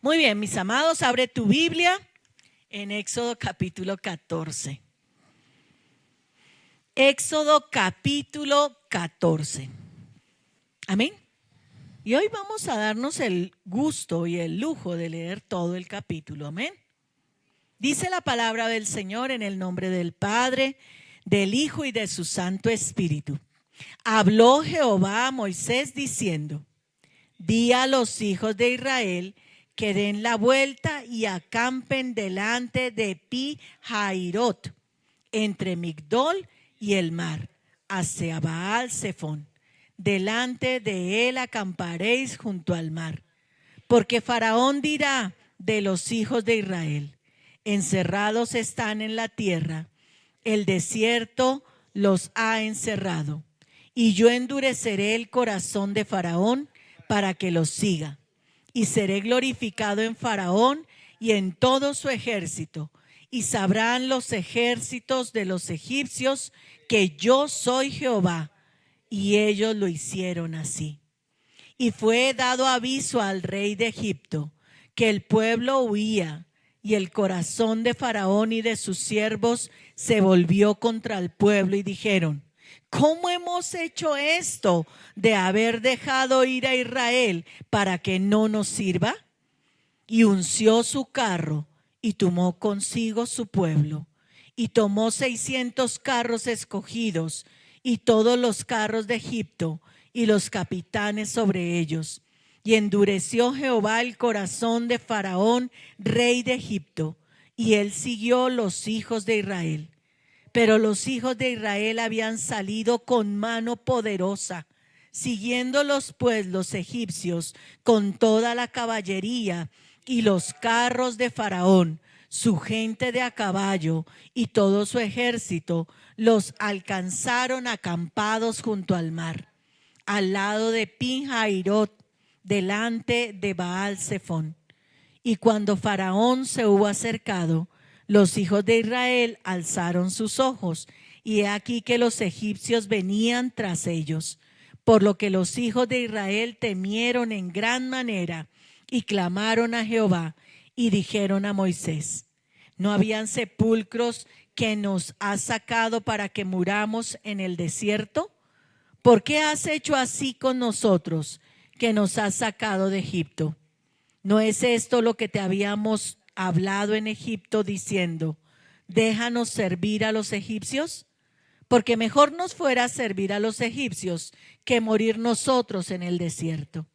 Muy bien, mis amados, abre tu Biblia en Éxodo capítulo 14. Éxodo capítulo 14. Amén. Y hoy vamos a darnos el gusto y el lujo de leer todo el capítulo. Amén. Dice la palabra del Señor en el nombre del Padre, del Hijo y de su Santo Espíritu. Habló Jehová a Moisés diciendo: di a los hijos de Israel que den la vuelta y acampen delante de Pi-Hairot, entre Migdol y el mar, hacia Baal-Zephón. Delante de él acamparéis junto al mar. Porque Faraón dirá de los hijos de Israel: encerrados están en la tierra, el desierto los ha encerrado. Y yo endureceré el corazón de Faraón para que los siga. Y seré glorificado en Faraón y en todo su ejército. Y sabrán los ejércitos de los egipcios que yo soy Jehová. Y ellos lo hicieron así. Y fue dado aviso al rey de Egipto que el pueblo huía, y el corazón de Faraón y de sus siervos se volvió contra el pueblo, y dijeron: ¿cómo hemos hecho esto de haber dejado ir a Israel para que no nos sirva? Y unció su carro y tomó consigo su pueblo, y tomó 600 carros escogidos y todos los carros de Egipto y los capitanes sobre ellos. Y endureció Jehová el corazón de Faraón, rey de Egipto, y él siguió los hijos de Israel. Pero los hijos de Israel habían salido con mano poderosa, siguiéndolos pues los egipcios con toda la caballería y los carros de Faraón, su gente de a caballo y todo su ejército, los alcanzaron acampados junto al mar, al lado de Pi-Hairot, delante de Baal-Zephón. Y cuando Faraón se hubo acercado, los hijos de Israel alzaron sus ojos, y he aquí que los egipcios venían tras ellos. Por lo que los hijos de Israel temieron en gran manera y clamaron a Jehová y dijeron a Moisés: ¿no habían sepulcros que nos has sacado para que muramos en el desierto? ¿Por qué has hecho así con nosotros, que nos has sacado de Egipto? ¿No es esto lo que te habíamos hablado en Egipto, diciendo: déjanos servir a los egipcios? Porque mejor nos fuera servir a los egipcios que morir nosotros en el desierto.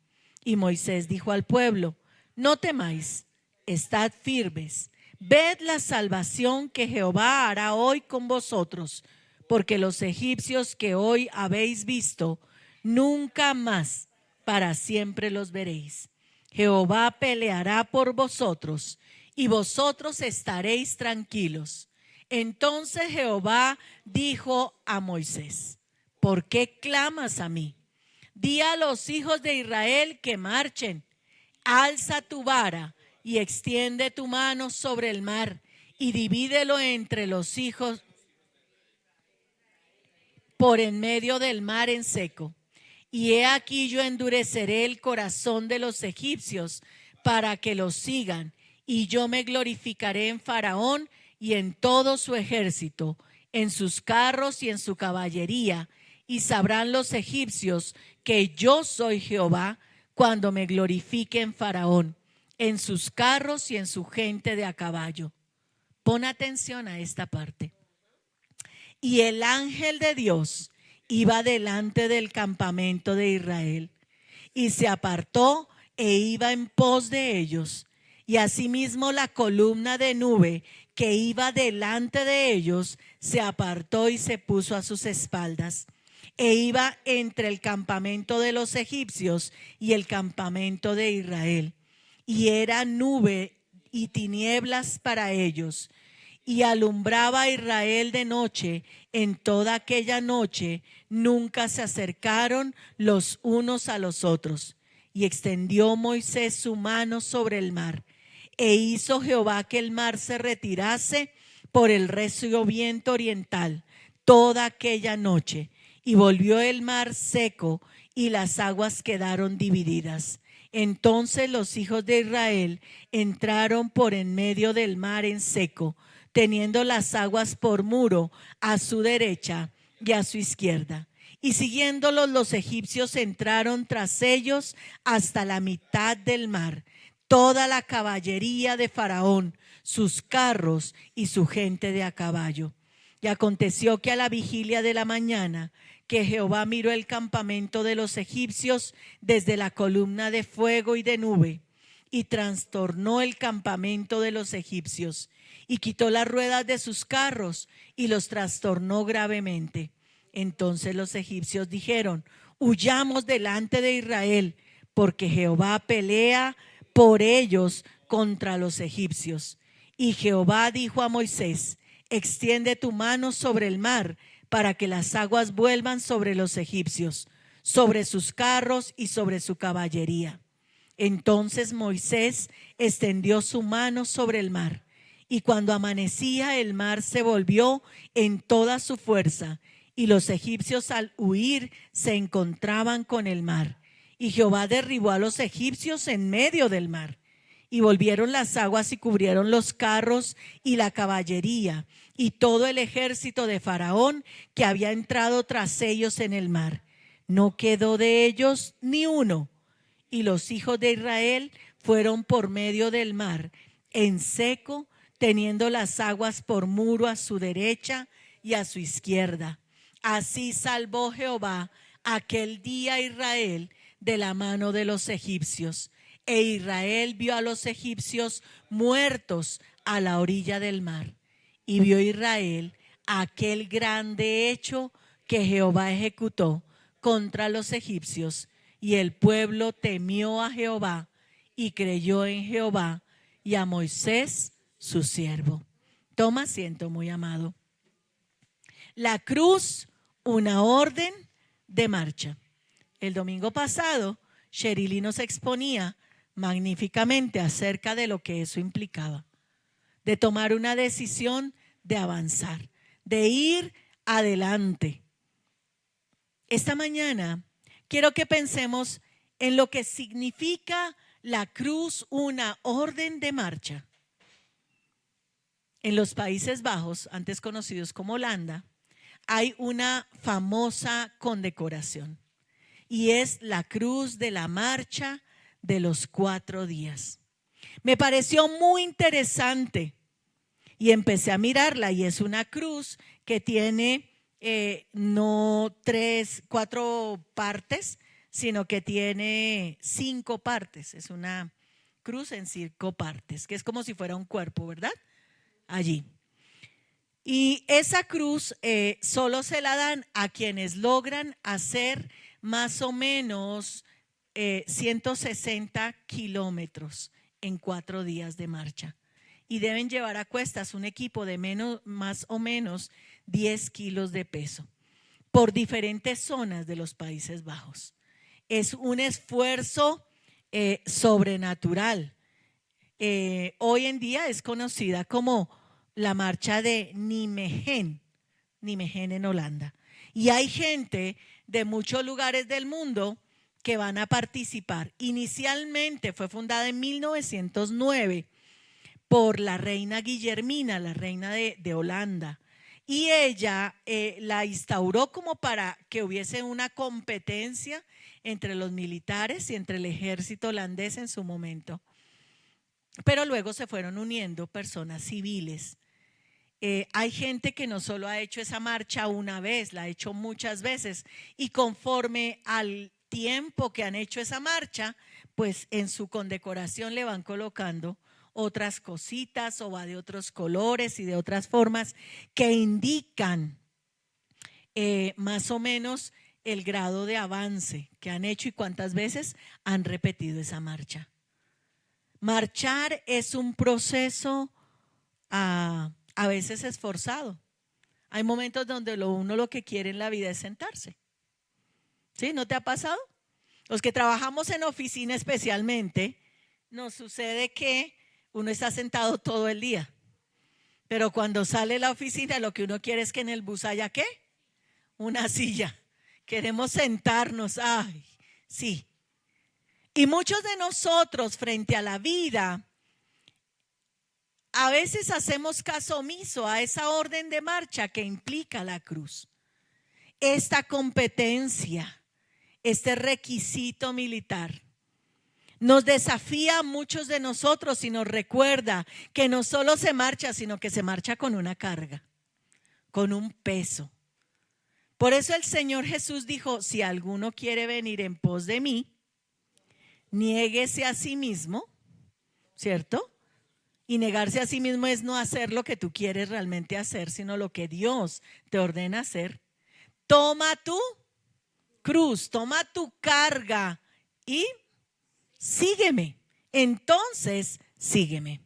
Y Moisés dijo al pueblo: no temáis, estad firmes, ved la salvación que Jehová hará hoy con vosotros, porque los egipcios que hoy habéis visto, nunca más para siempre los veréis. Jehová peleará por vosotros, y vosotros estaréis tranquilos. Entonces Jehová dijo a Moisés: ¿por qué clamas a mí? Di a los hijos de Israel que marchen. Alza tu vara y extiende tu mano sobre el mar, y divídelo entre los hijos por en medio del mar en seco. Y he aquí yo endureceré el corazón de los egipcios para que los sigan, y yo me glorificaré en Faraón y en todo su ejército, en sus carros y en su caballería, y sabrán los egipcios que yo soy Jehová cuando me glorifique en Faraón, en sus carros y en su gente de a caballo. Pon atención a esta parte. Y el ángel de Dios iba delante del campamento de Israel, y se apartó e iba en pos de ellos. Y asimismo la columna de nube que iba delante de ellos se apartó y se puso a sus espaldas, e iba entre el campamento de los egipcios y el campamento de Israel. Y era nube y tinieblas para ellos. Y alumbraba a Israel de noche. En toda aquella noche nunca se acercaron los unos a los otros. Y extendió Moisés su mano sobre el mar, e hizo Jehová que el mar se retirase por el recio viento oriental toda aquella noche, y volvió el mar seco, y las aguas quedaron divididas. Entonces los hijos de Israel entraron por en medio del mar en seco, teniendo las aguas por muro a su derecha y a su izquierda. Y siguiéndolos los egipcios entraron tras ellos hasta la mitad del mar, toda la caballería de Faraón, sus carros y su gente de a caballo. Y aconteció que a la vigilia de la mañana, que Jehová miró el campamento de los egipcios desde la columna de fuego y de nube, y trastornó el campamento de los egipcios, y quitó las ruedas de sus carros, y los trastornó gravemente. Entonces los egipcios dijeron: huyamos delante de Israel, porque Jehová pelea por ellos contra los egipcios. Y Jehová dijo a Moisés: extiende tu mano sobre el mar, para que las aguas vuelvan sobre los egipcios, sobre sus carros y sobre su caballería. Entonces Moisés extendió su mano sobre el mar, y cuando amanecía el mar se volvió en toda su fuerza, y los egipcios al huir se encontraban con el mar. Y Jehová derribó a los egipcios en medio del mar. Y volvieron las aguas y cubrieron los carros y la caballería y todo el ejército de Faraón que había entrado tras ellos en el mar. No quedó de ellos ni uno. Y los hijos de Israel fueron por medio del mar en seco, teniendo las aguas por muro a su derecha y a su izquierda. Así salvó Jehová aquel día a Israel de la mano de los egipcios. E Israel vio a los egipcios muertos a la orilla del mar. Y vio Israel aquel grande hecho que Jehová ejecutó contra los egipcios. Y el pueblo temió a Jehová y creyó en Jehová y a Moisés su siervo. Toma asiento, muy amado. La cruz, una orden de marcha. El domingo pasado, Sherily nos exponía magníficamente acerca de lo que eso implicaba, de tomar una decisión de avanzar, de ir adelante. Esta mañana quiero que pensemos en lo que significa la cruz, una orden de marcha. En los Países Bajos, antes conocidos como Holanda, hay una famosa condecoración y es la cruz de la marcha de los 4 días. Me pareció muy interesante y empecé a mirarla, y es una cruz que tiene no 4 partes, sino que tiene 5 partes. Es una cruz en 5 partes, que es como si fuera un cuerpo, ¿verdad? Allí. Y esa cruz solo se la dan a quienes logran hacer más o menos 160 kilómetros en 4 días de marcha. Y deben llevar a cuestas un equipo de más o menos 10 kilos de peso por diferentes zonas de los Países Bajos. Es un esfuerzo sobrenatural. Hoy en día es conocida como la marcha de Nijmegen en Holanda. Y hay gente de muchos lugares del mundo que van a participar. Inicialmente fue fundada en 1909 por la reina Guillermina, la reina de Holanda. Y ella la instauró como para que hubiese una competencia entre los militares y entre el ejército holandés en su momento. Pero luego se fueron uniendo personas civiles. Hay gente que no solo ha hecho esa marcha una vez, la ha hecho muchas veces, y conforme al tiempo que han hecho esa marcha, pues en su condecoración le van colocando otras cositas, o va de otros colores y de otras formas que indican más o menos el grado de avance que han hecho y cuántas veces han repetido esa marcha. Marchar es un proceso a veces esforzado. Hay momentos donde uno lo que quiere en la vida es sentarse. ¿Sí? ¿No te ha pasado? Los que trabajamos en oficina especialmente, nos sucede que uno está sentado todo el día. Pero cuando sale de la oficina, lo que uno quiere es que en el bus haya ¿qué? Una silla. Queremos sentarnos. Ay, sí. Y muchos de nosotros frente a la vida, a veces hacemos caso omiso a esa orden de marcha que implica la cruz. Esta competencia, este requisito militar, nos desafía a muchos de nosotros y nos recuerda que no solo se marcha, sino que se marcha con una carga, con un peso. Por eso el Señor Jesús dijo, si alguno quiere venir en pos de mí, niéguese a sí mismo, ¿cierto? Y negarse a sí mismo es no hacer lo que tú quieres realmente hacer, sino lo que Dios te ordena hacer. Toma tu cruz, toma tu carga y sígueme. Entonces, sígueme.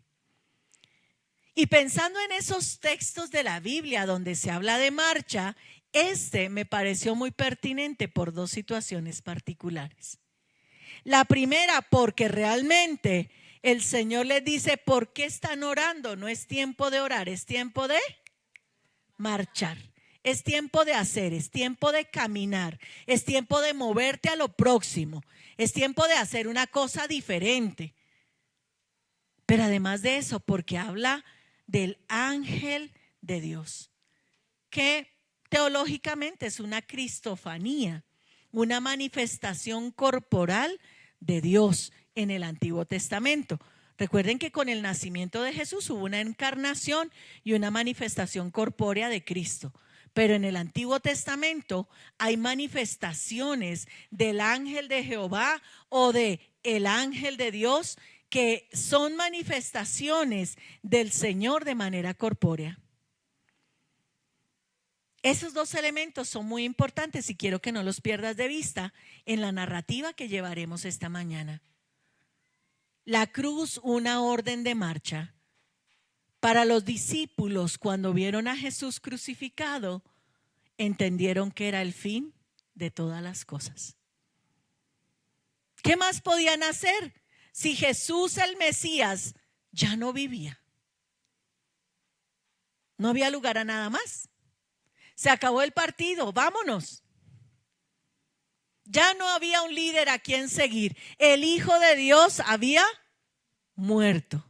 Y pensando en esos textos de la Biblia donde se habla de marcha, me pareció muy pertinente por dos situaciones particulares. La primera, porque realmente el Señor les dice, ¿por qué están orando? No es tiempo de orar, es tiempo de marchar. Es tiempo de hacer, es tiempo de caminar, es tiempo de moverte a lo próximo, es tiempo de hacer una cosa diferente. Pero además de eso, porque habla del ángel de Dios, que teológicamente es una cristofanía, una manifestación corporal de Dios en el Antiguo Testamento. Recuerden que con el nacimiento de Jesús hubo una encarnación y una manifestación corpórea de Cristo. Pero en el Antiguo Testamento hay manifestaciones del ángel de Jehová o de el ángel de Dios que son manifestaciones del Señor de manera corpórea. Esos dos elementos son muy importantes y quiero que no los pierdas de vista en la narrativa que llevaremos esta mañana. La cruz, una orden de marcha. Para los discípulos, cuando vieron a Jesús crucificado, entendieron que era el fin de todas las cosas. ¿Qué más podían hacer si Jesús el Mesías ya no vivía? No había lugar a nada más. Se acabó el partido, vámonos. Ya no había un líder a quien seguir. El Hijo de Dios había muerto.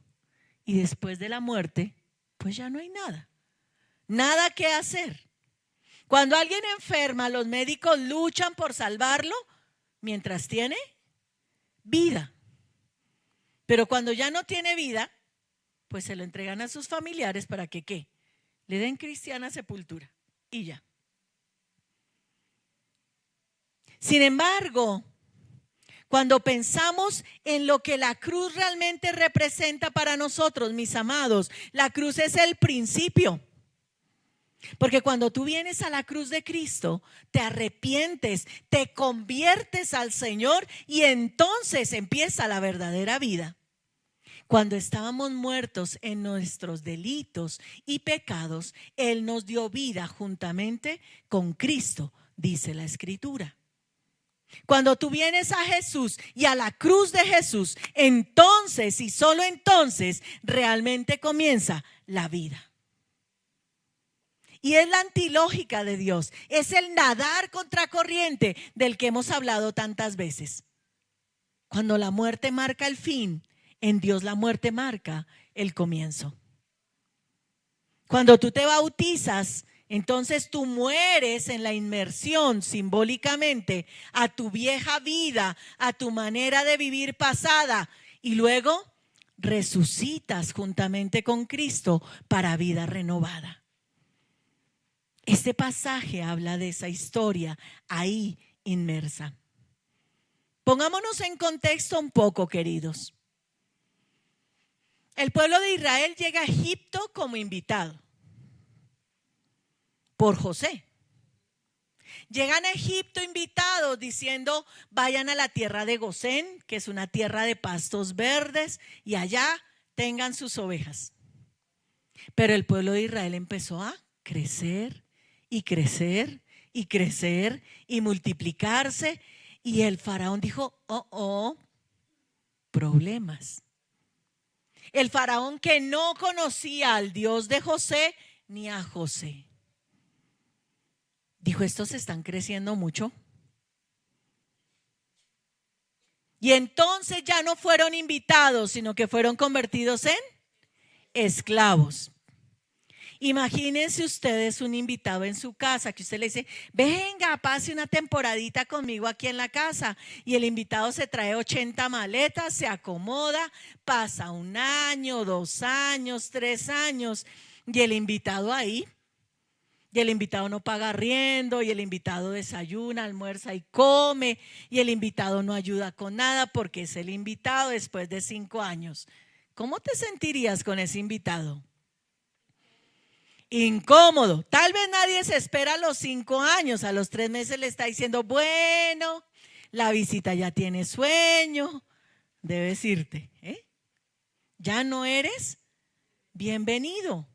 Y después de la muerte, pues ya no hay nada. Nada que hacer. Cuando alguien enferma, los médicos luchan por salvarlo mientras tiene vida. Pero cuando ya no tiene vida, pues se lo entregan a sus familiares para que ¿qué? Le den cristiana sepultura. Y ya. Sin embargo, cuando pensamos en lo que la cruz realmente representa para nosotros, mis amados, la cruz es el principio. Porque cuando tú vienes a la cruz de Cristo, te arrepientes, te conviertes al Señor y entonces empieza la verdadera vida. Cuando estábamos muertos en nuestros delitos y pecados, Él nos dio vida juntamente con Cristo, dice la Escritura. Cuando tú vienes a Jesús y a la cruz de Jesús, entonces y solo entonces realmente comienza la vida. Y es la antilógica de Dios, es el nadar contracorriente del que hemos hablado tantas veces. Cuando la muerte marca el fin, en Dios la muerte marca el comienzo. Cuando tú te bautizas, entonces tú mueres en la inmersión simbólicamente a tu vieja vida, a tu manera de vivir pasada y luego resucitas juntamente con Cristo para vida renovada. Este pasaje habla de esa historia ahí inmersa. Pongámonos en contexto un poco, queridos. El pueblo de Israel llega a Egipto como invitado por José. Llegan a Egipto invitados diciendo, vayan a la tierra de Gosén, que es una tierra de pastos verdes, y allá tengan sus ovejas. Pero el pueblo de Israel empezó a crecer y crecer y crecer y multiplicarse. Y el faraón dijo, problemas. El faraón que no conocía al Dios de José ni a José. Dijo, estos están creciendo mucho. Y entonces ya no fueron invitados, sino que fueron convertidos en esclavos. Imagínense ustedes un invitado en su casa que usted le dice, venga, pase una temporadita conmigo aquí en la casa. Y el invitado se trae 80 maletas, se acomoda, pasa 1 año, 2 años, 3 años. Y el invitado ahí, y el invitado no paga arriendo, y el invitado desayuna, almuerza y come, y el invitado no ayuda con nada porque es el invitado después de 5 años. ¿Cómo te sentirías con ese invitado? Incómodo. Tal vez nadie se espera a los 5 años, a los 3 meses le está diciendo, bueno, la visita ya tiene sueño, debes irte, ya no eres bienvenido.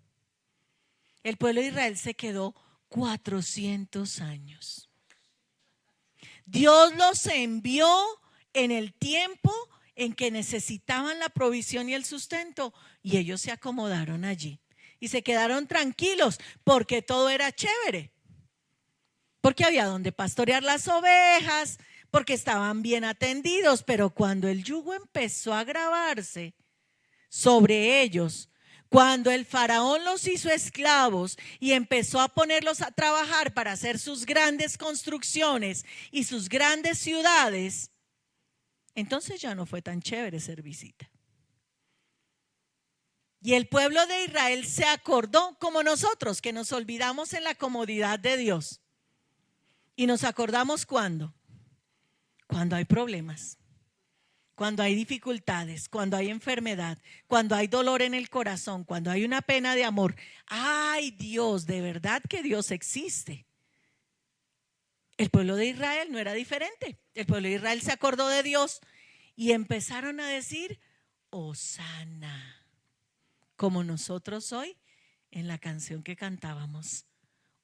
El pueblo de Israel se quedó 400 años. Dios los envió en el tiempo en que necesitaban la provisión y el sustento, y ellos se acomodaron allí. Y se quedaron tranquilos porque todo era chévere. Porque había donde pastorear las ovejas, porque estaban bien atendidos. Pero cuando el yugo empezó a agravarse sobre ellos, cuando el faraón los hizo esclavos y empezó a ponerlos a trabajar para hacer sus grandes construcciones y sus grandes ciudades, entonces ya no fue tan chévere ser visita. Y el pueblo de Israel se acordó, como nosotros, que nos olvidamos en la comodidad de Dios. Y nos acordamos ¿cuándo? Cuando hay problemas, cuando hay dificultades, cuando hay enfermedad, cuando hay dolor en el corazón, cuando hay una pena de amor. ¡Ay, Dios! De verdad que Dios existe. El pueblo de Israel no era diferente. El pueblo de Israel se acordó de Dios y empezaron a decir, Hosana. Como nosotros hoy en la canción que cantábamos,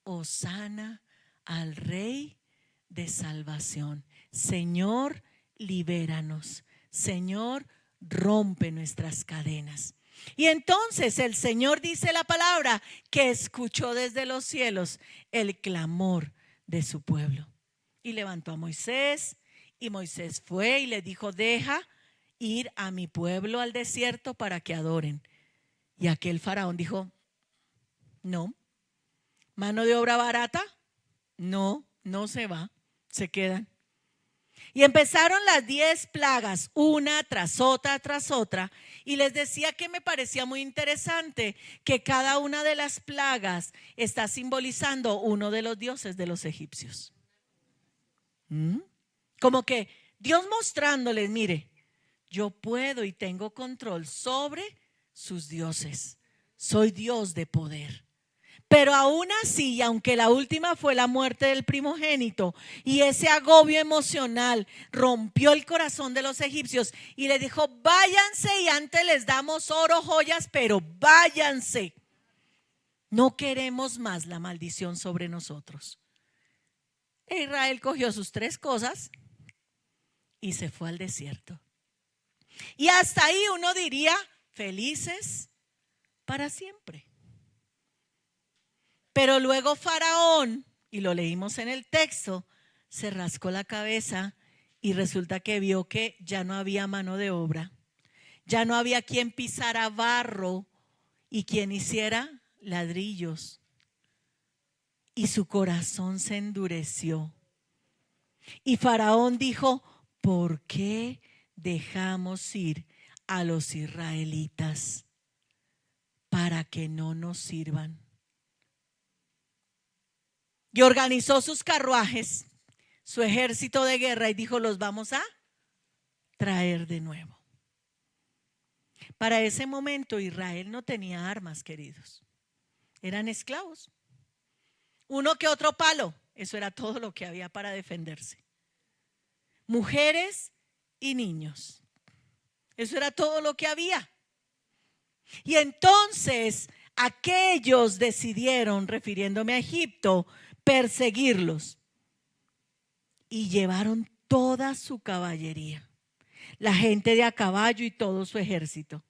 Hosana al Rey de salvación. Señor, libéranos. Señor, rompe nuestras cadenas. Y entonces el Señor, dice la palabra, que escuchó desde los cielos el clamor de su pueblo. Y levantó a Moisés, y Moisés fue y le dijo, deja ir a mi pueblo al desierto para que adoren. Y aquel faraón dijo, no. ¿Mano de obra barata? No, no se va, se quedan. Y empezaron las 10 plagas, una tras otra, y les decía que me parecía muy interesante que cada una de las plagas está simbolizando uno de los dioses de los egipcios. Como que Dios mostrándoles, mire, yo puedo y tengo control sobre sus dioses. Soy Dios de poder. Pero aún así, aunque la última fue la muerte del primogénito y ese agobio emocional rompió el corazón de los egipcios y les dijo, váyanse y antes les damos oro, joyas, pero váyanse. No queremos más la maldición sobre nosotros. Israel cogió sus 3 cosas y se fue al desierto. Y hasta ahí uno diría, felices para siempre. Pero luego Faraón, y lo leímos en el texto, se rascó la cabeza y resulta que vio que ya no había mano de obra, ya no había quien pisara barro y quien hiciera ladrillos. Y su corazón se endureció. Y Faraón dijo, ¿por qué dejamos ir a los israelitas para que no nos sirvan? Y organizó sus carruajes, su ejército de guerra y dijo, los vamos a traer de nuevo. Para ese momento Israel no tenía armas, queridos. Eran esclavos. Uno que otro palo, eso era todo lo que había para defenderse. Mujeres y niños, eso era todo lo que había. Y entonces aquellos decidieron, refiriéndome a Egipto, perseguirlos y llevaron toda su caballería, la gente de a caballo y todo su ejército.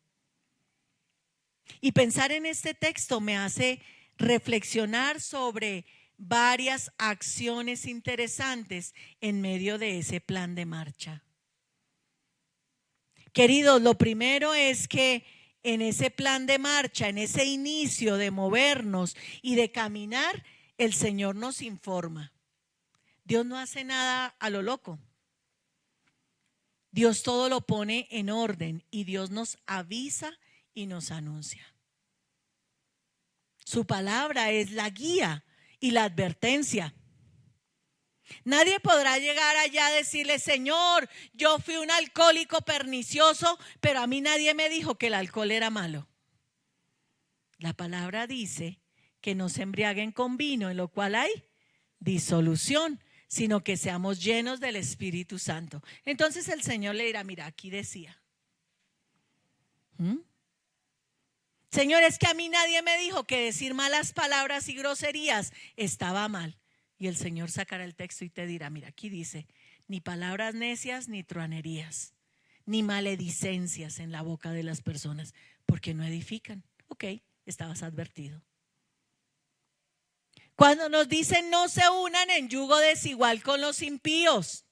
Y pensar en este texto me hace reflexionar sobre varias acciones interesantes en medio de ese plan de marcha. Queridos, lo primero es que en ese plan de marcha, en ese inicio de movernos y de caminar, el Señor nos informa. Dios no hace nada a lo loco. Dios todo lo pone en orden y Dios nos avisa y nos anuncia. Su palabra es la guía y la advertencia. Nadie podrá llegar allá a decirle: Señor, yo fui un alcohólico pernicioso, pero a mí nadie me dijo que el alcohol era malo. La palabra dice que no se embriaguen con vino, en lo cual hay disolución, sino que seamos llenos del Espíritu Santo. Entonces el Señor le dirá: mira, aquí decía. Señor, es que a mí nadie me dijo que decir malas palabras y groserías estaba mal. Y el Señor sacará el texto y te dirá: mira, aquí dice, ni palabras necias ni truanerías, ni maledicencias en la boca de las personas, porque no edifican. Ok, estabas advertido. Cuando nos dicen no se unan en yugo desigual con los impíos,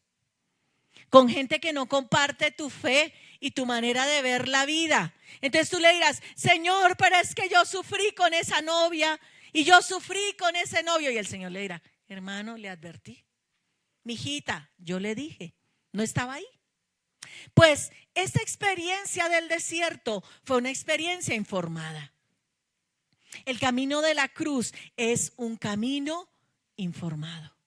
con gente que no comparte tu fe y tu manera de ver la vida. Entonces tú le dirás: Señor, pero es que yo sufrí con esa novia y yo sufrí con ese novio. Y el Señor le dirá: hermano, le advertí. Mijita, yo le dije, ¿no estaba ahí? Pues esta experiencia del desierto fue una experiencia informada. El camino de la cruz es un camino informado.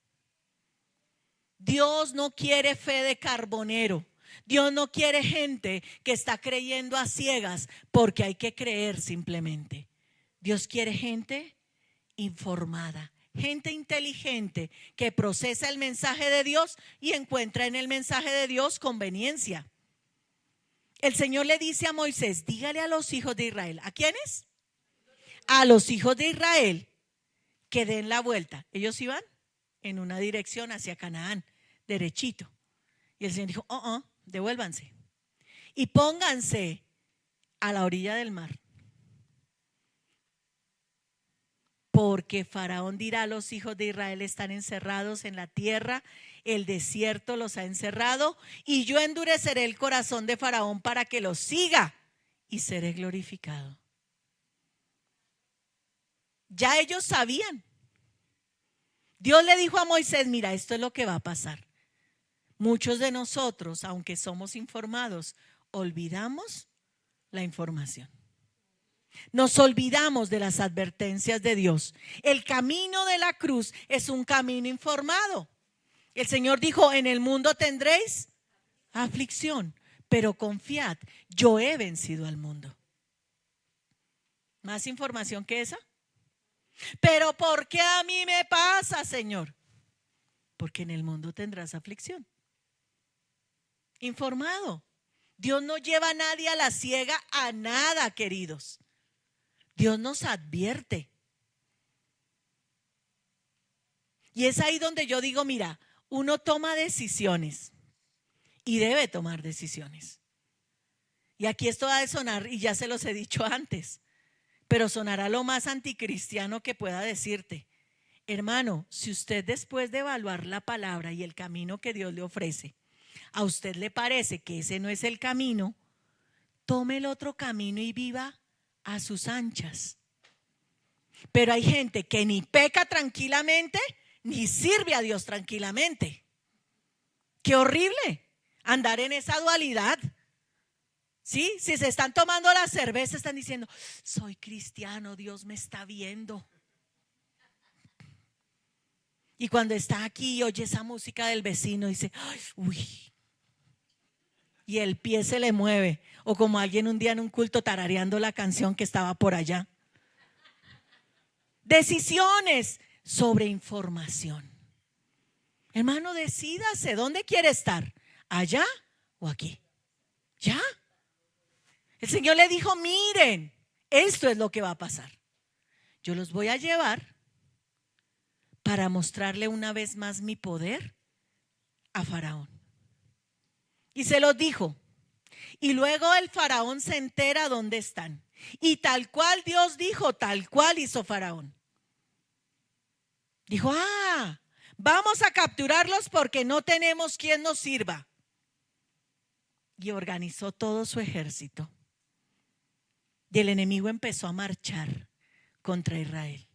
Dios no quiere fe de carbonero. Dios no quiere gente que está creyendo a ciegas porque hay que creer simplemente. Dios quiere gente informada, gente inteligente que procesa el mensaje de Dios y encuentra en el mensaje de Dios conveniencia. El Señor le dice a Moisés: dígale a los hijos de Israel. ¿A quiénes? A los hijos de Israel que den la vuelta. Ellos iban en una dirección hacia Canaán, derechito. Y el Señor dijo: devuélvanse y pónganse a la orilla del mar. Porque Faraón dirá: los hijos de Israel están encerrados en la tierra, el desierto los ha encerrado, y yo endureceré el corazón de Faraón para que los siga y seré glorificado. Ya ellos sabían. Dios le dijo a Moisés: mira, esto es lo que va a pasar. Muchos de nosotros, aunque somos informados, olvidamos la información. Nos olvidamos de las advertencias de Dios. El camino de la cruz es un camino informado. El Señor dijo: en el mundo tendréis aflicción, pero confiad, yo he vencido al mundo. ¿Más información que esa? Pero ¿por qué a mí me pasa, Señor? Porque en el mundo tendrás aflicción. Informado. Dios no lleva a nadie a la ciega a nada, queridos. Dios nos advierte. Y es ahí donde yo digo: mira, uno toma decisiones y debe tomar decisiones. Y aquí esto va a sonar, y ya se los he dicho antes, pero sonará lo más anticristiano que pueda decirte. Hermano, si usted, después de evaluar la palabra y el camino que Dios le ofrece, a usted le parece que ese no es el camino, tome el otro camino y viva a sus anchas. Pero hay gente que ni peca tranquilamente ni sirve a Dios tranquilamente. Qué horrible andar en esa dualidad. ¿Sí? Si se están tomando la cerveza, están diciendo: soy cristiano, Dios me está viendo. Y cuando está aquí y oye esa música del vecino, dice: ay, uy. Y el pie se le mueve. O como alguien un día en un culto tarareando la canción que estaba por allá. Decisiones sobre información. Hermano, decídase, ¿dónde quiere estar? ¿Allá o aquí? ¿Ya? El Señor le dijo: miren, esto es lo que va a pasar. Yo los voy a llevar para mostrarle una vez más mi poder a Faraón. Y se los dijo. Y luego el Faraón se entera dónde están. Y tal cual Dios dijo, tal cual hizo Faraón. Dijo: vamos a capturarlos porque no tenemos quien nos sirva. y organizó todo su ejército. Y el enemigo empezó a marchar contra Israel.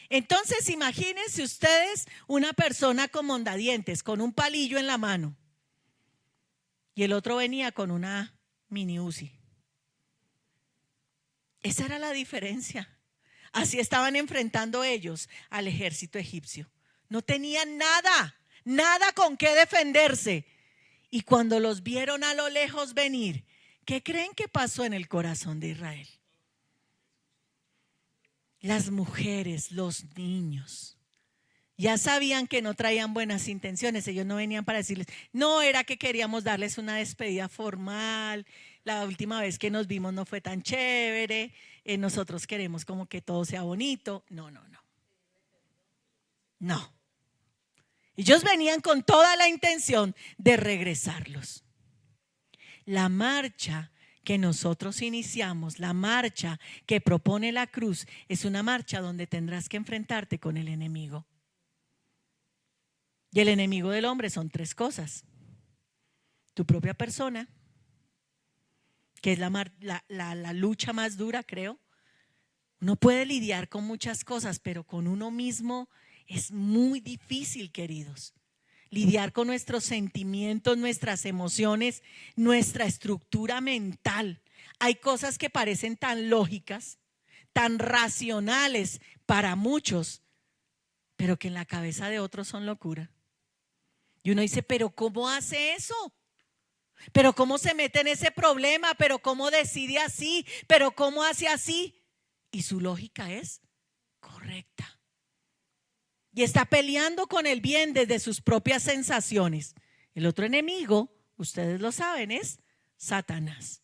Entonces imagínense ustedes una persona con mondadientes, con un palillo en la mano, y el otro venía con una mini Uzi. Esa era la diferencia. Así estaban enfrentando ellos al ejército egipcio. No tenían nada, nada con qué defenderse. Y cuando los vieron a lo lejos venir, ¿qué creen que pasó en el corazón de Israel? Las mujeres, los niños, ya sabían que no traían buenas intenciones. Ellos no venían para decirles, no, era que queríamos darles una despedida formal. La última vez que nos vimos no fue tan chévere. Nosotros queremos como que todo sea bonito. No. No. Ellos venían con toda la intención de regresarlos. La marcha que nosotros iniciamos, la marcha que propone la cruz, es una marcha donde tendrás que enfrentarte con el enemigo. Y el enemigo del hombre son tres cosas: tu propia persona, que es la lucha más dura, creo. Uno puede lidiar con muchas cosas, pero con uno mismo es muy difícil, queridos. Lidiar con nuestros sentimientos, nuestras emociones, nuestra estructura mental. Hay cosas que parecen tan lógicas, tan racionales para muchos, pero que en la cabeza de otros son locura. Y uno dice, pero ¿cómo hace eso? ¿Pero cómo se mete en ese problema? ¿Pero cómo decide así? ¿Pero cómo hace así? Y su lógica es correcta. Y está peleando con el bien desde sus propias sensaciones. El otro enemigo, ustedes lo saben, es Satanás.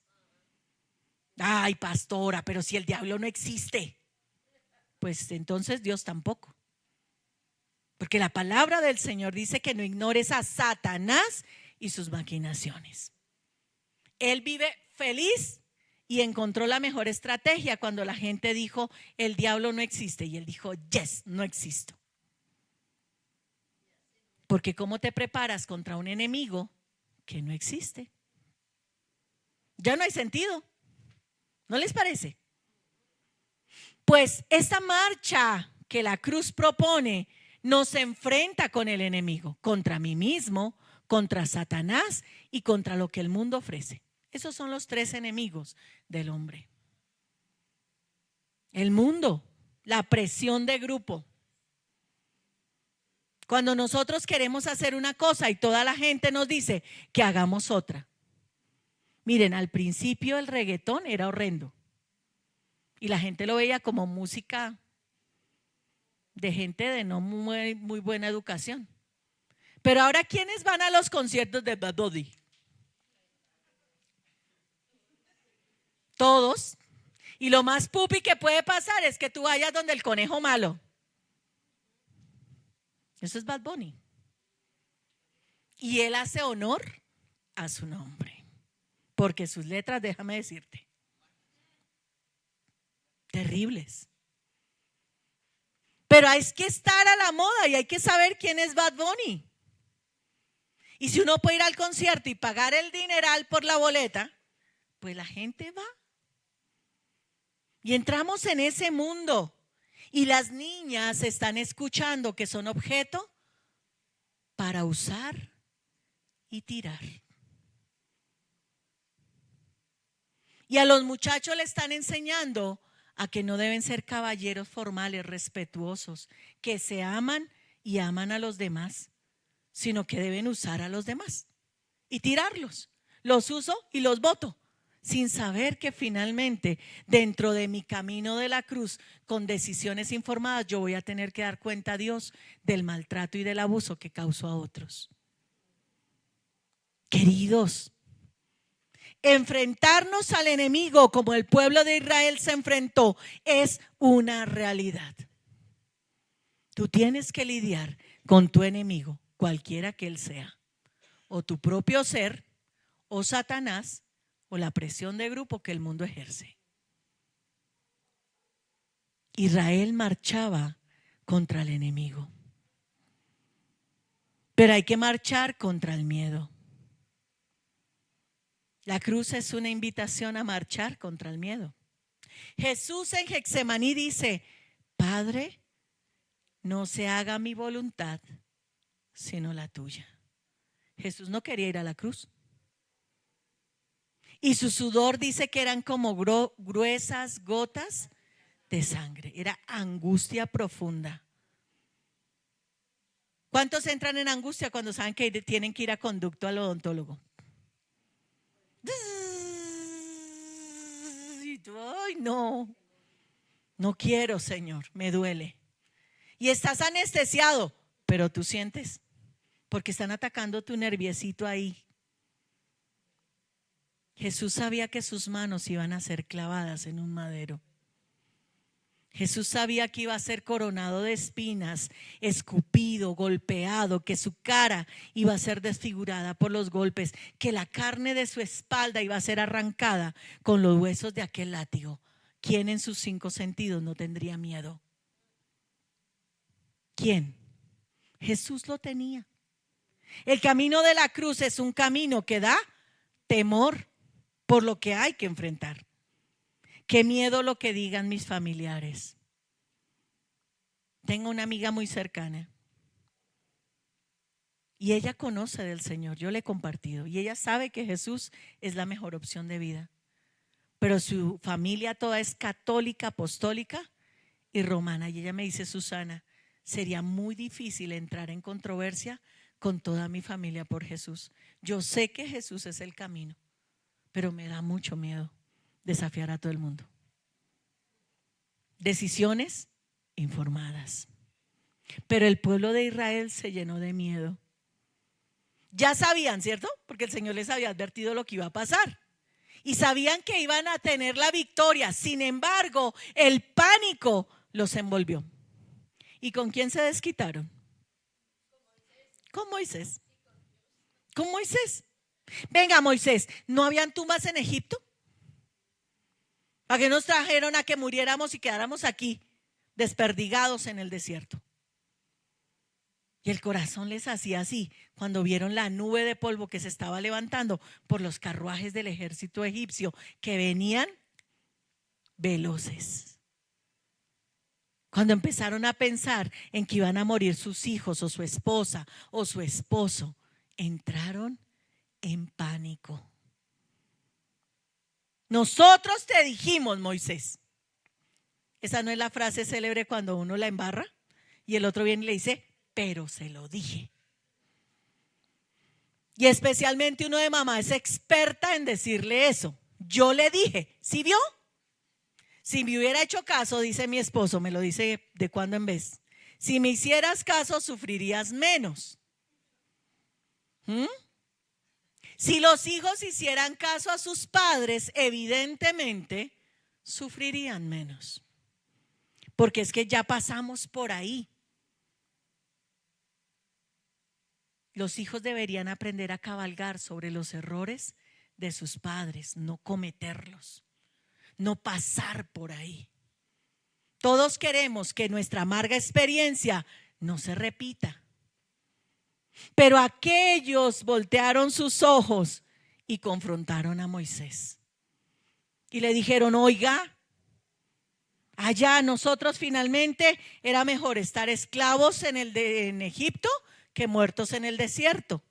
Ay, pastora, pero si el diablo no existe, pues entonces Dios tampoco. Porque la palabra del Señor dice que no ignores a Satanás y sus maquinaciones. Él vive feliz y encontró la mejor estrategia cuando la gente dijo, el diablo no existe. Y él dijo, yes, no existo. Porque ¿cómo te preparas contra un enemigo que no existe? Ya no hay sentido. ¿No les parece? Pues esta marcha que la cruz propone nos enfrenta con el enemigo, contra mí mismo, contra Satanás y contra lo que el mundo ofrece. Esos son los tres enemigos del hombre. El mundo, la presión de grupo. Cuando nosotros queremos hacer una cosa y toda la gente nos dice que hagamos otra. Miren, al principio el reggaetón era horrendo y la gente lo veía como música de gente de no muy buena educación. Pero ahora, ¿quiénes van a los conciertos de Bad Bunny? Todos. Y lo más pupi que puede pasar es que tú vayas donde el conejo malo. Eso es Bad Bunny. Y él hace honor a su nombre. Porque sus letras, déjame decirte, terribles. Pero hay que estar a la moda y hay que saber quién es Bad Bunny. Y si uno puede ir al concierto y pagar el dineral por la boleta, pues la gente va. Y entramos en ese mundo. Y las niñas están escuchando que son objeto para usar y tirar. Y a los muchachos le están enseñando a que no deben ser caballeros formales, respetuosos, que se aman y aman a los demás, sino que deben usar a los demás y tirarlos. Los uso y los boto, sin saber que finalmente dentro de mi camino de la cruz, con decisiones informadas, yo voy a tener que dar cuenta a Dios del maltrato y del abuso que causó a otros. Queridos, enfrentarnos al enemigo como el pueblo de Israel se enfrentó es una realidad. Tú tienes que lidiar con tu enemigo, cualquiera que él sea, o tu propio ser, o Satanás, o la presión de grupo que el mundo ejerce. Israel marchaba contra el enemigo, pero hay que marchar contra el miedo. La cruz es una invitación a marchar contra el miedo. Jesús en Getsemaní dice: Padre, no se haga mi voluntad, sino la tuya. Jesús no quería ir a la cruz. Y su sudor dice que eran como gruesas gotas de sangre. Era angustia profunda. ¿Cuántos entran en angustia cuando saben que tienen que ir a conducto al odontólogo? Ay, no quiero, Señor, me duele. Y estás anestesiado, pero tú sientes, porque están atacando tu nerviecito ahí. Jesús sabía que sus manos iban a ser clavadas en un madero. Jesús sabía que iba a ser coronado de espinas, escupido, golpeado, que su cara iba a ser desfigurada por los golpes, que la carne de su espalda iba a ser arrancada con los huesos de aquel látigo. ¿Quién en sus 5 sentidos no tendría miedo? ¿Quién? Jesús lo tenía. El camino de la cruz es un camino que da temor por lo que hay que enfrentar. Qué miedo lo que digan mis familiares. Tengo una amiga muy cercana y ella conoce del Señor, yo le he compartido, y ella sabe que Jesús es la mejor opción de vida, pero su familia toda es católica, apostólica y romana, y ella me dice: Susana, sería muy difícil entrar en controversia con toda mi familia por Jesús. Yo sé que Jesús es el camino, pero me da mucho miedo desafiar a todo el mundo. Decisiones informadas. Pero el pueblo de Israel se llenó de miedo. Ya sabían, ¿cierto? Porque el Señor les había advertido lo que iba a pasar. Y sabían que iban a tener la victoria. Sin embargo, el pánico los envolvió. ¿Y con quién se desquitaron? Con Moisés. Con Moisés. Venga, Moisés, ¿no habían tumbas en Egipto? ¿Para qué nos trajeron a que muriéramos y quedáramos aquí desperdigados en el desierto? Y el corazón les hacía así cuando vieron la nube de polvo que se estaba levantando por los carruajes del ejército egipcio que venían veloces. Cuando empezaron a pensar en que iban a morir sus hijos o su esposa o su esposo, entraron en pánico. Nosotros te dijimos, Moisés. Esa no es la frase célebre cuando uno la embarra y el otro viene y le dice: pero se lo dije. Y especialmente uno de mamá es experta en decirle eso. Yo le dije, ¿sí vio? Si me hubiera hecho caso, dice mi esposo, me lo dice de cuando en vez, si me hicieras caso, sufrirías menos. Si los hijos hicieran caso a sus padres, evidentemente sufrirían menos. Porque es que ya pasamos por ahí. Los hijos deberían aprender a cabalgar sobre los errores de sus padres, no cometerlos, no pasar por ahí. Todos queremos que nuestra amarga experiencia no se repita. Pero aquellos voltearon sus ojos y confrontaron a Moisés. Y le dijeron: oiga, allá nosotros finalmente era mejor estar esclavos en Egipto que muertos en el desierto.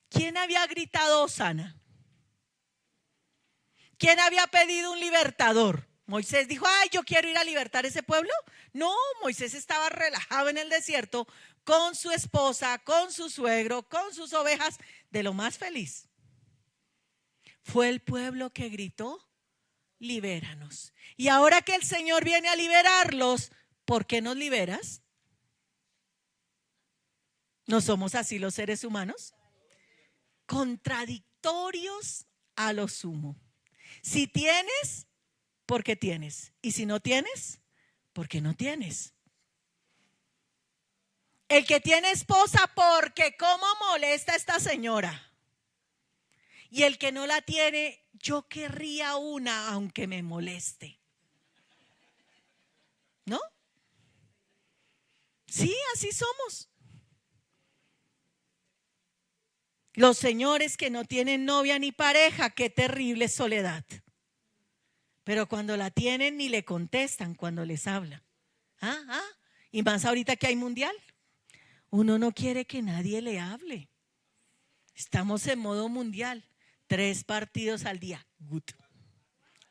¿Quién había gritado Hosana? ¿Quién había pedido un libertador? Moisés dijo: ay, yo quiero ir a libertar ese pueblo. No, Moisés estaba relajado en el desierto con su esposa, con su suegro, con sus ovejas, de lo más feliz. Fue el pueblo que gritó: libéranos. Y ahora que el Señor viene a liberarlos, ¿por qué nos liberas? ¿No somos así los seres humanos? Contradictorios a lo sumo. Si tienes, porque tienes. Y si no tienes, porque no tienes. El que tiene esposa, porque cómo molesta a esta señora. Y el que no la tiene, yo querría una aunque me moleste. ¿No? Sí, así somos. Los señores que no tienen novia ni pareja, qué terrible soledad. Pero cuando la tienen ni le contestan cuando les habla. Y más ahorita que hay mundial. Uno no quiere que nadie le hable. Estamos en modo mundial. 3 partidos al día, good.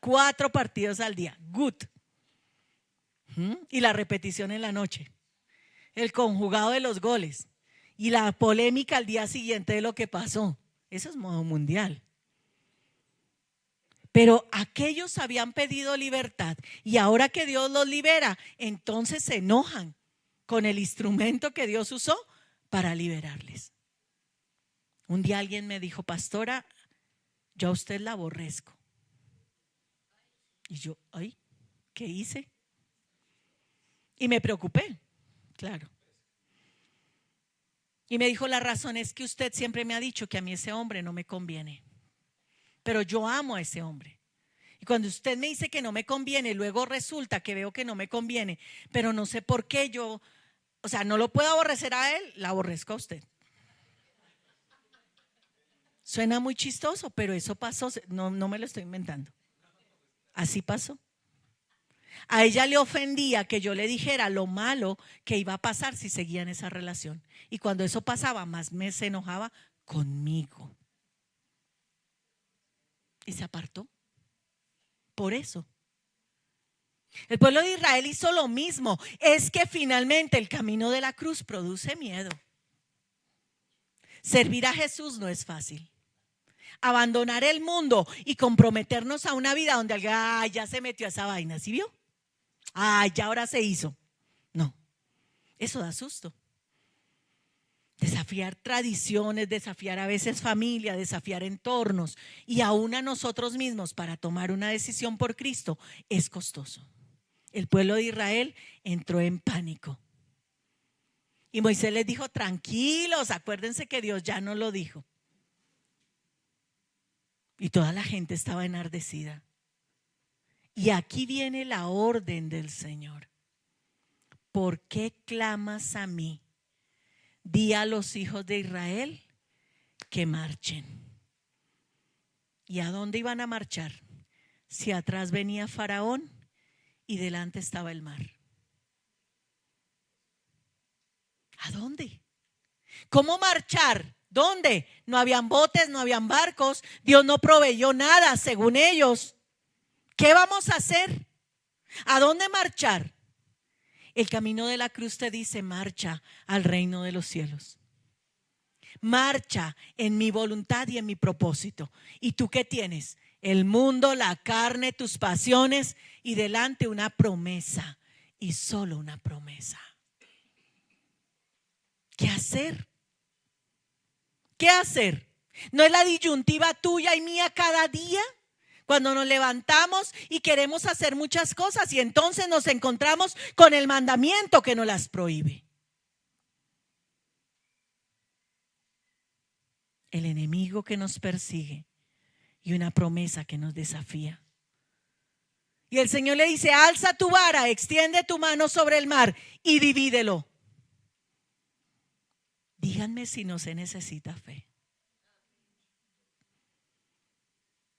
4 partidos al día, good. Y la repetición en la noche. El conjugado de los goles. Y la polémica al día siguiente de lo que pasó. Eso es modo mundial. Pero aquellos habían pedido libertad y ahora que Dios los libera, entonces se enojan con el instrumento que Dios usó para liberarles. Un día alguien me dijo: pastora, yo a usted la aborrezco. Y yo, ¿qué hice? Y me preocupé, claro. Y me dijo: la razón es que usted siempre me ha dicho que a mí ese hombre no me conviene. Pero yo amo a ese hombre. Y cuando usted me dice que no me conviene, luego resulta que veo que no me conviene, pero no sé por qué no lo puedo aborrecer a él, la aborrezco a usted. Suena muy chistoso, pero eso pasó, no me lo estoy inventando. Así pasó. A ella le ofendía que yo le dijera lo malo que iba a pasar si seguía en esa relación. Y cuando eso pasaba, más se enojaba conmigo. Y se apartó. Por eso. El pueblo de Israel hizo lo mismo. Es que finalmente el camino de la cruz produce miedo. Servir a Jesús no es fácil. Abandonar el mundo y comprometernos a una vida donde alguien, ya se metió a esa vaina, ¿sí vio? Ya ahora se hizo. No, eso da susto. Desafiar tradiciones, desafiar a veces familia, desafiar entornos y aún a nosotros mismos para tomar una decisión por Cristo es costoso. El pueblo de Israel entró en pánico. Y Moisés les dijo: tranquilos, acuérdense que Dios ya no lo dijo. Y toda la gente estaba enardecida. Y aquí viene la orden del Señor. ¿Por qué clamas a mí? Di a los hijos de Israel que marchen. ¿Y a dónde iban a marchar? Si atrás venía Faraón y delante estaba el mar. ¿A dónde? ¿Cómo marchar? ¿Dónde? No habían botes, no habían barcos. Dios no proveyó nada según ellos. ¿Qué vamos a hacer? ¿A dónde marchar? El camino de la cruz te dice: marcha al reino de los cielos. Marcha en mi voluntad y en mi propósito. ¿Y tú qué tienes? El mundo, la carne, tus pasiones y delante una promesa, y solo una promesa. ¿Qué hacer? ¿Qué hacer? ¿No es la disyuntiva tuya y mía cada día? Cuando nos levantamos y queremos hacer muchas cosas y entonces nos encontramos con el mandamiento que nos las prohíbe. El enemigo que nos persigue y una promesa que nos desafía. Y el Señor le dice: alza tu vara, extiende tu mano sobre el mar y divídelo. Díganme si no se necesita fe.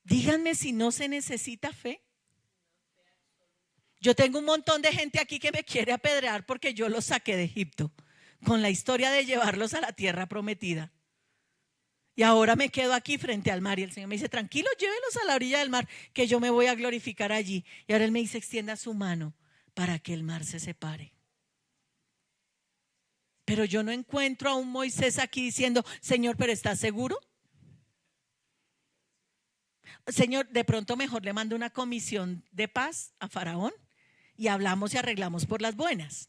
Díganme si no se necesita fe. Yo tengo un montón de gente aquí que me quiere apedrear porque yo los saqué de Egipto con la historia de llevarlos a la tierra prometida. Y ahora me quedo aquí frente al mar y el Señor me dice: tranquilo, llévelos a la orilla del mar, que yo me voy a glorificar allí. Y ahora Él me dice: extienda su mano para que el mar se separe. Pero yo no encuentro a un Moisés aquí diciendo: Señor, ¿pero estás seguro? Señor, de pronto mejor le mando una comisión de paz a Faraón y hablamos y arreglamos por las buenas.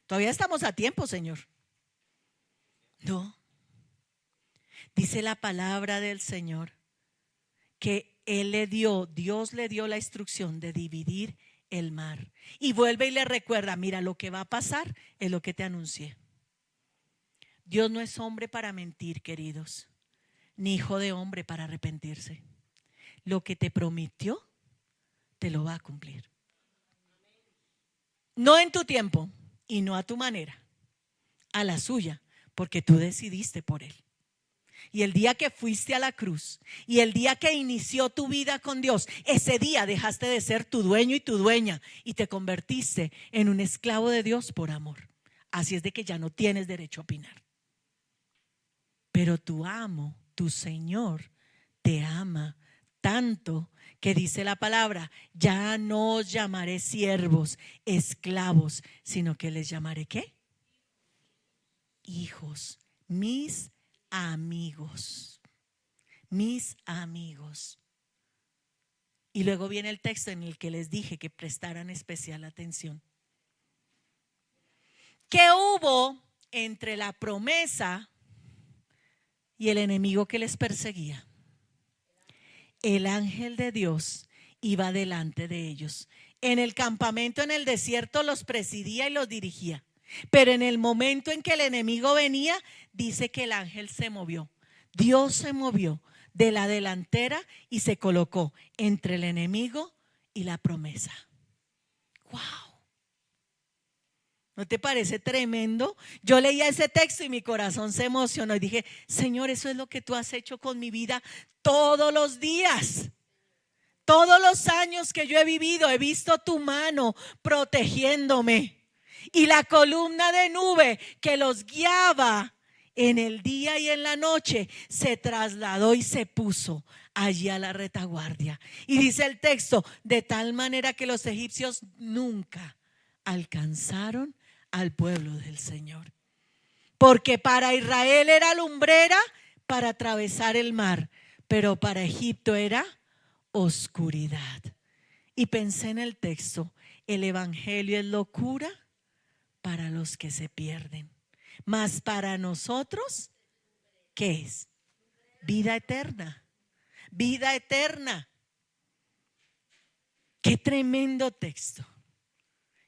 Todavía estamos a tiempo, Señor. No. Dice la palabra del Señor que Dios le dio la instrucción de dividir el mar. Y vuelve y le recuerda: mira, lo que va a pasar es lo que te anuncié. Dios no es hombre para mentir, queridos, ni hijo de hombre para arrepentirse. Lo que te prometió, te lo va a cumplir. No en tu tiempo y no a tu manera, a la suya, porque tú decidiste por Él. Y el día que fuiste a la cruz y el día que inició tu vida con Dios, ese día dejaste de ser tu dueño y tu dueña y te convertiste en un esclavo de Dios por amor. Así es de que ya no tienes derecho a opinar. Pero tu amo, tu Señor, te ama tanto que dice la palabra: ya no os llamaré siervos, esclavos, sino que les llamaré ¿qué? Hijos, mis amigos, mis amigos. Y luego viene el texto en el que les dije que prestaran especial atención. ¿Qué hubo entre la promesa y el enemigo que les perseguía? El ángel de Dios iba delante de ellos. En el campamento en el desierto los presidía y los dirigía. Pero en el momento en que el enemigo venía, dice que el ángel se movió. Dios se movió de la delantera y se colocó entre el enemigo y la promesa. ¡Wow! ¿No te parece tremendo? Yo leía ese texto y mi corazón se emocionó y dije: Señor, eso es lo que tú has hecho con mi vida todos los días. Todos los años que yo he vivido, he visto tu mano protegiéndome. Y la columna de nube que los guiaba en el día y en la noche se trasladó y se puso allí a la retaguardia. Y dice el texto: de tal manera que los egipcios nunca alcanzaron al pueblo del Señor. Porque para Israel era lumbrera para atravesar el mar, pero para Egipto era oscuridad. Y pensé en el texto: el evangelio es locura para los que se pierden, mas para nosotros, ¿qué es? Vida eterna. Vida eterna. Qué tremendo texto.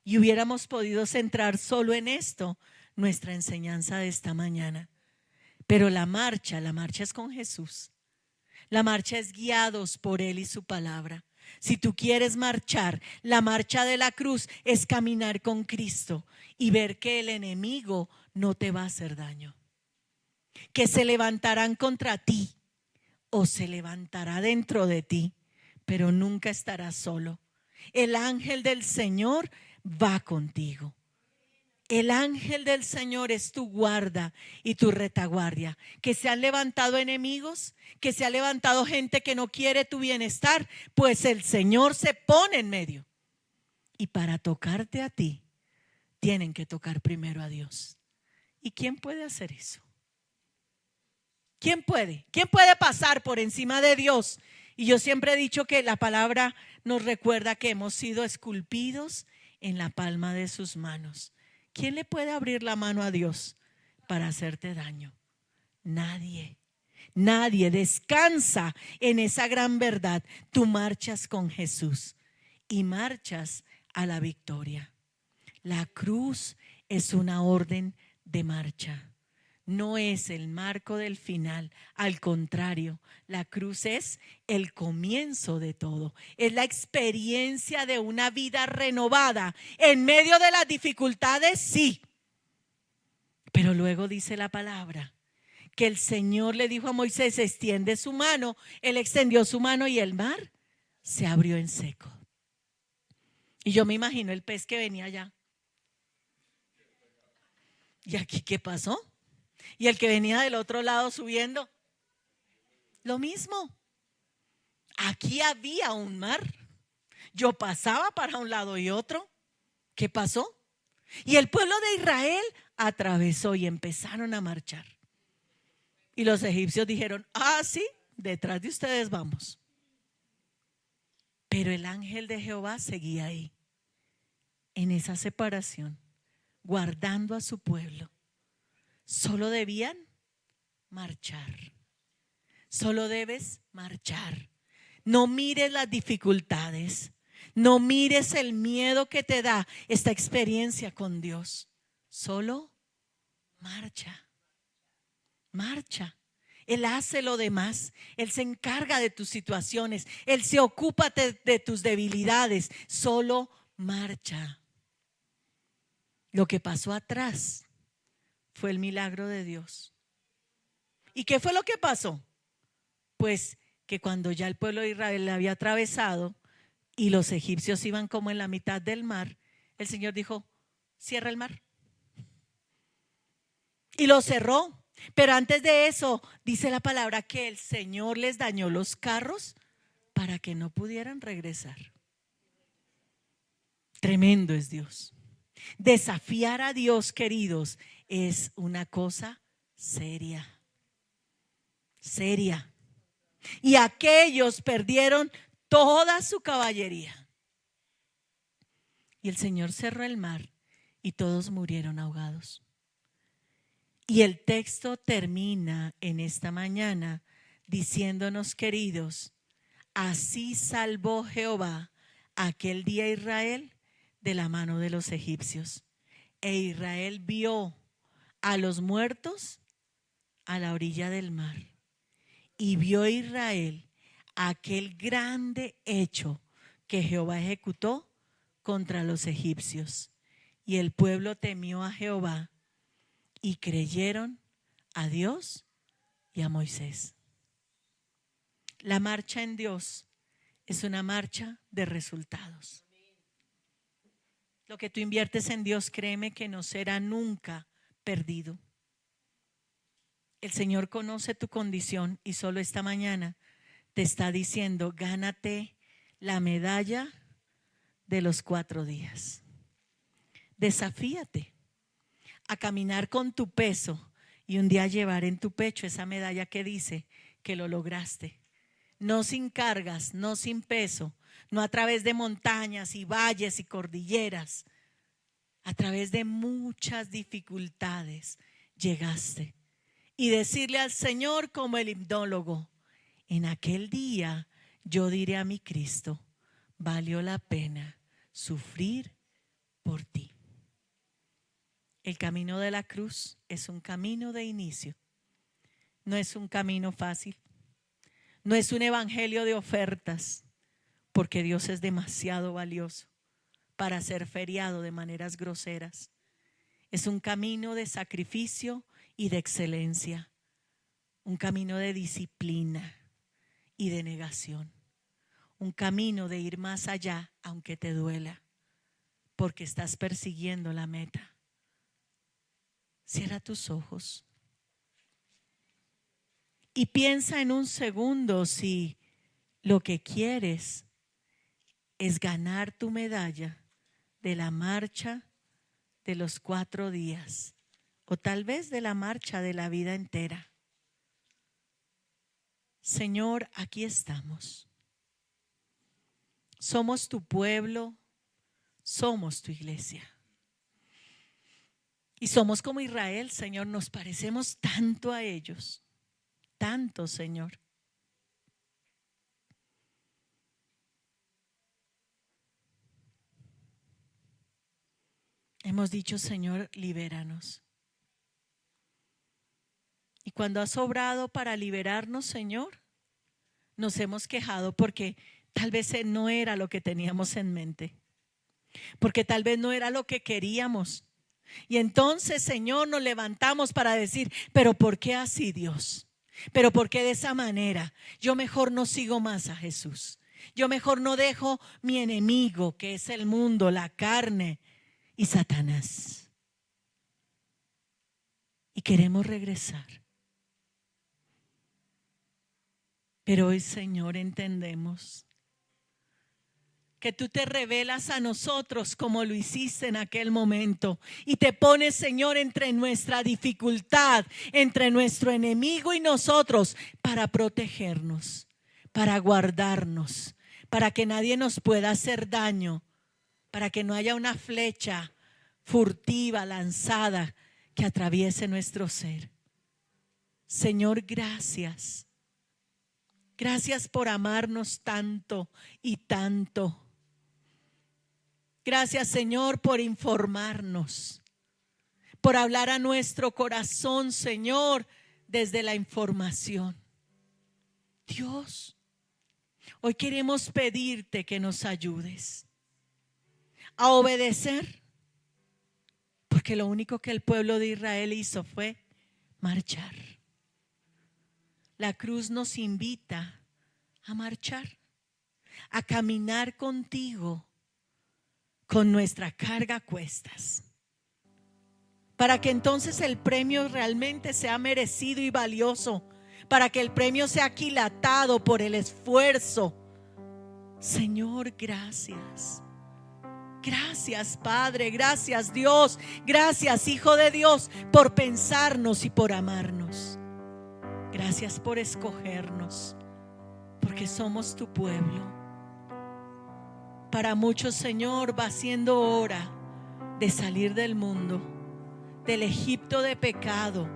Y hubiéramos podido centrar solo en esto nuestra enseñanza de esta mañana. Pero la marcha es con Jesús. La marcha es guiados por Él y su palabra. Si tú quieres marchar, la marcha de la cruz es caminar con Cristo y ver que el enemigo no te va a hacer daño. Que se levantarán contra ti o se levantará dentro de ti, pero nunca estarás solo. El ángel del Señor va contigo. El ángel del Señor es tu guarda y tu retaguardia. Que se han levantado enemigos, que se ha levantado gente que no quiere tu bienestar, pues el Señor se pone en medio. Y para tocarte a ti, tienen que tocar primero a Dios. ¿Y quién puede hacer eso? ¿Quién puede? ¿Quién puede pasar por encima de Dios? Y yo siempre he dicho que la palabra nos recuerda que hemos sido esculpidos en la palma de sus manos. ¿Quién le puede abrir la mano a Dios para hacerte daño? Nadie. Nadie. Descansa en esa gran verdad. Tú marchas con Jesús y marchas a la victoria. La cruz es una orden de marcha. No es el marco del final, al contrario, la cruz es el comienzo de todo. Es la experiencia de una vida renovada en medio de las dificultades, sí. Pero luego dice la palabra que el Señor le dijo a Moisés: extiende su mano. Él extendió su mano y el mar se abrió en seco. Y yo me imagino el pez que venía allá. ¿Y aquí qué pasó? Y el que venía del otro lado subiendo, lo mismo. Aquí había un mar. Yo pasaba para un lado y otro. ¿Qué pasó? Y el pueblo de Israel atravesó y empezaron a marchar. Y los egipcios dijeron: ah, sí, detrás de ustedes vamos. Pero el ángel de Jehová seguía ahí, en esa separación, guardando a su pueblo. Solo debían marchar. Solo debes marchar. No mires las dificultades. No mires el miedo que te da esta experiencia con Dios. Solo marcha. Marcha. Él hace lo demás. Él se encarga de tus situaciones. Él se ocupa de tus debilidades. Solo marcha. Lo que pasó atrás fue el milagro de Dios. ¿Y qué fue lo que pasó? Pues que cuando ya el pueblo de Israel la había atravesado y los egipcios iban como en la mitad del mar, el Señor dijo, cierra el mar. Y lo cerró. Pero antes de eso, dice la palabra que el Señor les dañó los carros para que no pudieran regresar. Tremendo es Dios. Desafiar a Dios, queridos, es una cosa seria. Seria. Y aquellos perdieron toda su caballería. Y el Señor cerró el mar y todos murieron ahogados. Y el texto termina en esta mañana diciéndonos, queridos, así salvó Jehová aquel día a Israel de la mano de los egipcios. E Israel vio a los muertos a la orilla del mar. Y vio Israel aquel grande hecho que Jehová ejecutó contra los egipcios. Y el pueblo temió a Jehová y creyeron a Dios y a Moisés. La marcha en Dios es una marcha de resultados. Lo que tú inviertes en Dios, créeme que no será nunca perdido. El Señor conoce tu condición y solo esta mañana te está diciendo, gánate la medalla de los 4 días. Desafíate a caminar con tu peso y un día llevar en tu pecho esa medalla que dice que lo lograste. No sin cargas, no sin peso, no a través de montañas y valles y cordilleras, a través de muchas dificultades llegaste. Y decirle al Señor como el himnólogo, en aquel día yo diré a mi Cristo, valió la pena sufrir por ti. El camino de la cruz es un camino de inicio. No es un camino fácil. No es un evangelio de ofertas, porque Dios es demasiado valioso para ser feriado de maneras groseras. Es un camino de sacrificio y de excelencia. Un camino de disciplina y de negación. Un camino de ir más allá, aunque te duela, porque estás persiguiendo la meta. Cierra tus ojos y piensa en un segundo si lo que quieres es ganar tu medalla de la marcha de los 4 días o tal vez de la marcha de la vida entera. Señor, aquí estamos. Somos tu pueblo, somos tu iglesia. Y somos como Israel, Señor, nos parecemos tanto a ellos, tanto, Señor. Hemos dicho, Señor, libéranos. Y cuando has obrado para liberarnos, Señor, nos hemos quejado porque tal vez no era lo que teníamos en mente, porque tal vez no era lo que queríamos. Y entonces, Señor, nos levantamos para decir, pero ¿por qué así, Dios? ¿Pero por qué de esa manera? Yo mejor no sigo más a Jesús. Yo mejor no dejo mi enemigo, que es el mundo, la carne y Satanás. Y queremos regresar. Pero hoy, Señor, entendemos que tú te revelas a nosotros como lo hiciste en aquel momento y te pones, Señor, entre nuestra dificultad, entre nuestro enemigo y nosotros para protegernos, para guardarnos, para que nadie nos pueda hacer daño, para que no haya una flecha furtiva lanzada que atraviese nuestro ser. Señor, gracias. Gracias por amarnos tanto y tanto. Gracias, Señor, por informarnos, por hablar a nuestro corazón, Señor, desde la información. Dios, hoy queremos pedirte que nos ayudes a obedecer, porque lo único que el pueblo de Israel hizo fue marchar. La cruz nos invita a marchar, a caminar contigo con nuestra carga a cuestas, para que entonces el premio realmente sea merecido y valioso, para que el premio sea aquilatado por el esfuerzo. Señor, gracias. Gracias, Padre, gracias, Dios, gracias, Hijo de Dios, por pensarnos y por amarnos. Gracias por escogernos, porque somos tu pueblo. Para muchos, Señor, va siendo hora de salir del mundo, del Egipto de pecado,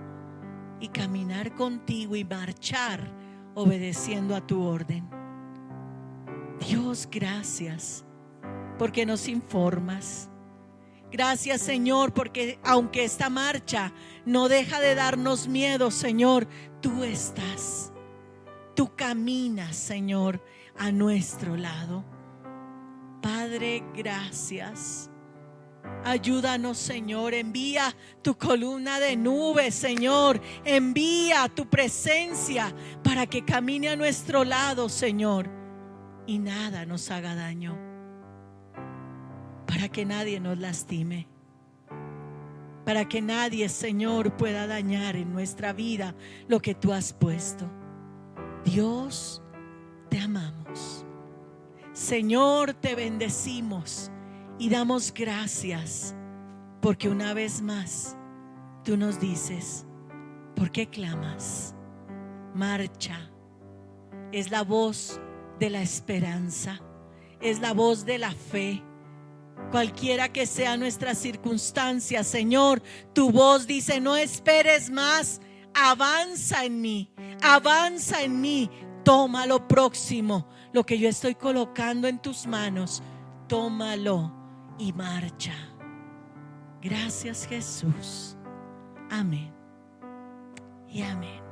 y caminar contigo y marchar obedeciendo a tu orden. Dios, gracias porque nos informas. Gracias, Señor, porque aunque esta marcha no deja de darnos miedo, Señor, tú estás, tú caminas, Señor, a nuestro lado. Padre, gracias. Ayúdanos, Señor, envía tu columna de nubes, Señor, envía tu presencia para que camine a nuestro lado, Señor, y nada nos haga daño, para que nadie nos lastime, para que nadie, Señor, pueda dañar en nuestra vida lo que tú has puesto. Dios, te amamos. Señor, te bendecimos y damos gracias porque una vez más tú nos dices: ¿por qué clamas? Marcha. Es la voz de la esperanza, es la voz de la fe. Cualquiera que sea nuestra circunstancia, Señor, tu voz dice: no esperes más, avanza en mí, avanza en mí. Toma lo próximo, lo que yo estoy colocando en tus manos, tómalo y marcha. Gracias, Jesús. Amén y amén.